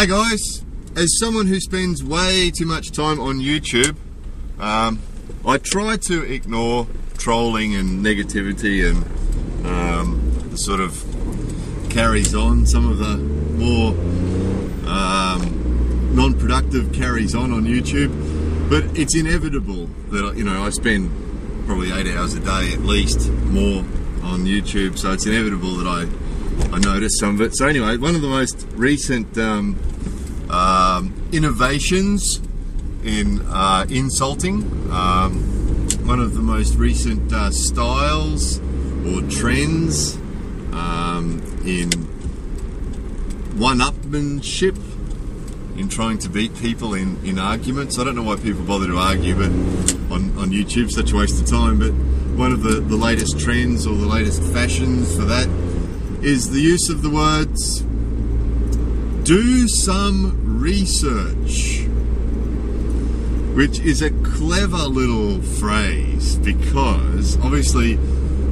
Hey guys, as someone who spends way too much time on YouTube, I try to ignore trolling and negativity and the sort of carries on, some of the more non-productive carries on YouTube, but it's inevitable that, you know, I spend probably 8 hours a day at least more on YouTube, so it's inevitable that I notice some of it. So anyway, one of the most recent innovations in insulting, one of the most recent styles or trends in one-upmanship, in trying to beat people in arguments. I don't know why people bother to argue, but on YouTube, such a waste of time. But one of the latest trends or the latest fashions for that is the use of the words "do some research," which is a clever little phrase because obviously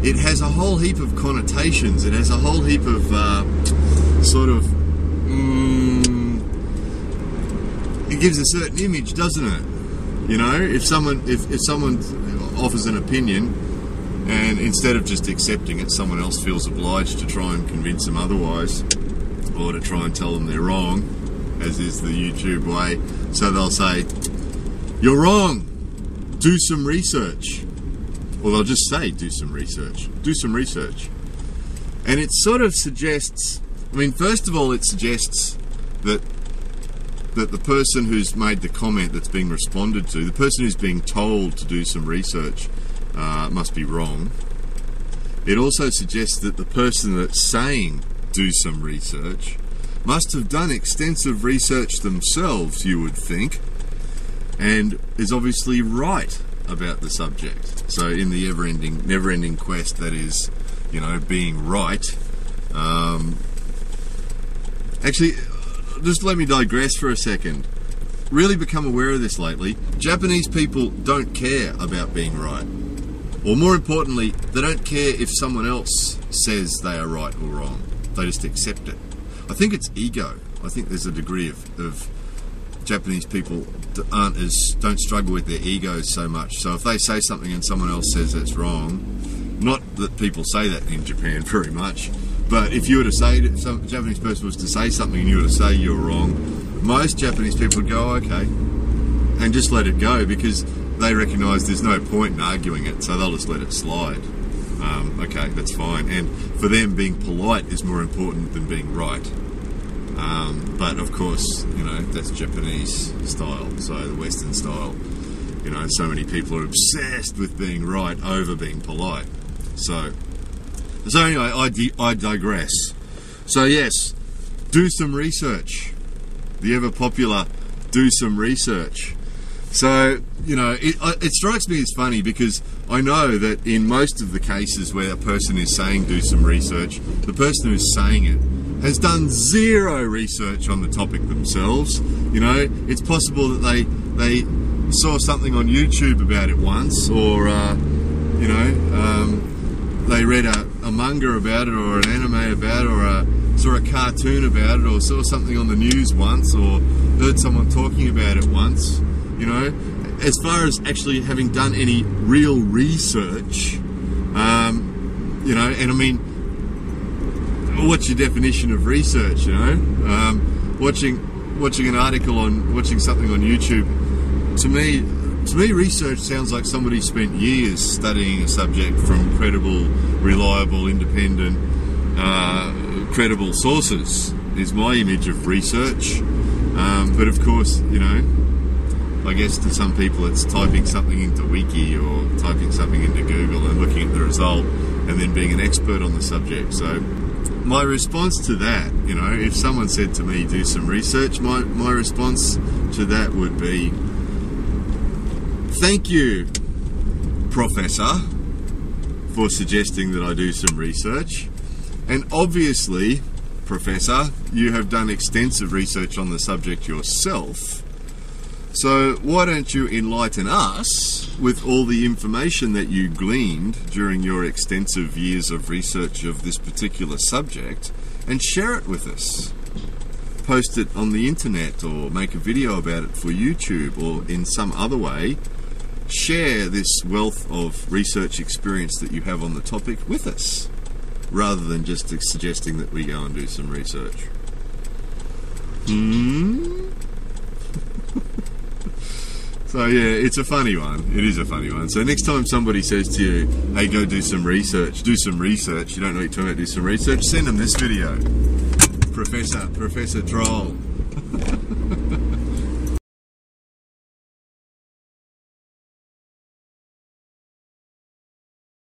it has a whole heap of connotations. It has a whole heap of it gives a certain image, doesn't it? You know, if someone offers an opinion and instead of just accepting it, someone else feels obliged to try and convince them otherwise, or to try and tell them they're wrong, as is the YouTube way. So they'll say, "You're wrong, do some research." Or they'll just say, "Do some research, do some research." And it sort of suggests, I mean, first of all, it suggests that the person who's made the comment that's being responded to, the person who's being told to do some research, must be wrong. It also suggests that the person that's saying do some research must have done extensive research themselves, you would think, and is obviously right about the subject. So in the never-ending quest that is, you know, being right. Actually, just let me digress for a second. Really become aware of this lately. Japanese people don't care about being right. Or more importantly, they don't care if someone else says they are right or wrong. They just accept it. I think it's ego. I think there's a degree of Japanese people don't struggle with their egos so much. So if they say something and someone else says it's wrong, not that people say that in Japan very much, but if you were to say, if some Japanese person was to say something and you were to say you're wrong, most Japanese people would go, "Okay," and just let it go because they recognise there's no point in arguing it, so they'll just let it slide. Okay, that's fine. And for them, being polite is more important than being right. But of course, you know, that's Japanese style, so the Western style, you know, so many people are obsessed with being right over being polite. So anyway, I digress. So yes, do some research. The ever popular do some research. So, you know, it strikes me as funny because I know that in most of the cases where a person is saying do some research, the person who's saying it has done zero research on the topic themselves. You know, it's possible that they saw something on YouTube about it once, or you know, they read a manga about it, or an anime about it, or saw a cartoon about it, or saw something on the news once, or heard someone talking about it once. You know, as far as actually having done any real research, you know, and I mean, what's your definition of research? You know, watching an article watching something on YouTube, to me, research sounds like somebody spent years studying a subject from credible, reliable, independent, credible sources. Is my image of research. But of course, you know, I guess to some people it's typing something into Wiki or typing something into Google and looking at the result and then being an expert on the subject. So my response to that, you know, if someone said to me do some research, my response to that would be, "Thank you, Professor, for suggesting that I do some research. And obviously, Professor, you have done extensive research on the subject yourself. So why don't you enlighten us with all the information that you gleaned during your extensive years of research of this particular subject and share it with us?" post it on the internet or make a video about it for YouTube or in some other way, share this wealth of research experience that you have on the topic with us, rather than just suggesting that we go and do some research. So yeah, it's a funny one. It is a funny one. So next time somebody says to you, hey, go do some research, you don't know what you're talking about, do some research, send them this video. Professor Troll.